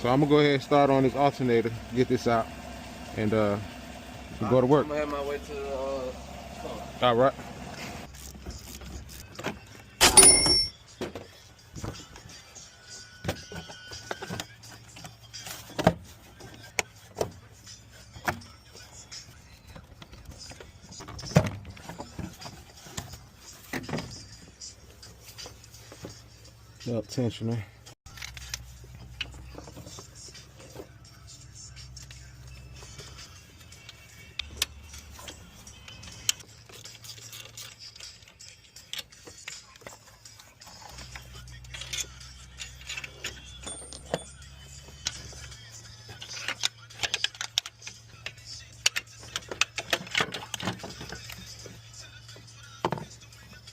So I'm gonna go ahead and start on this alternator, get this out, and go to work. I'm gonna head my way to the store. All right. Belt tensioner.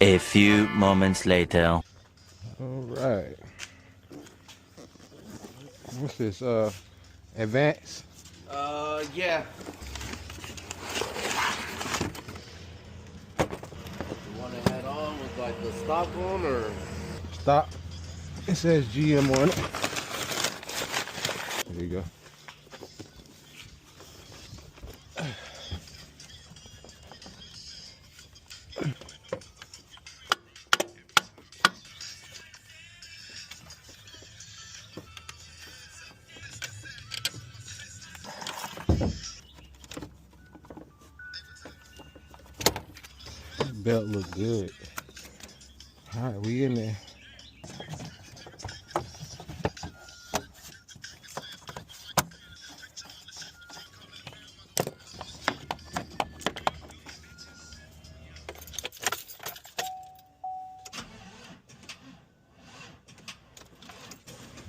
A few moments later. All right. What's this? Advance? Yeah. The one that had on was like the stock one, or? Stop. It says GM on it. There you go. Belt look good. All right, we in there.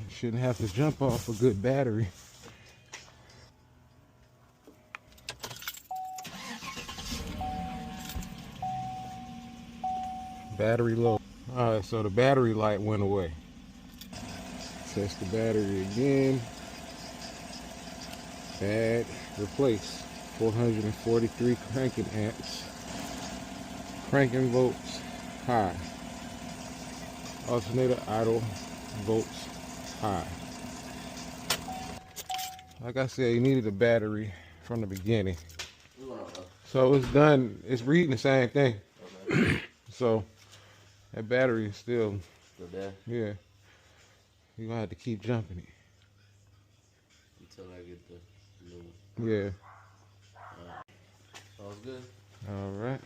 Shouldn't have to jump off a good battery. Battery low. All right, so the battery light went away. Test the battery again. Bad. Replace. 443 cranking amps. Cranking volts high. Alternator idle volts high. Like I said, you needed a battery from the beginning. So it's done. It's reading the same thing. So that battery is still there? Yeah. You're gonna have to keep jumping it. Until I get the new one. Yeah. Sounds good. All right.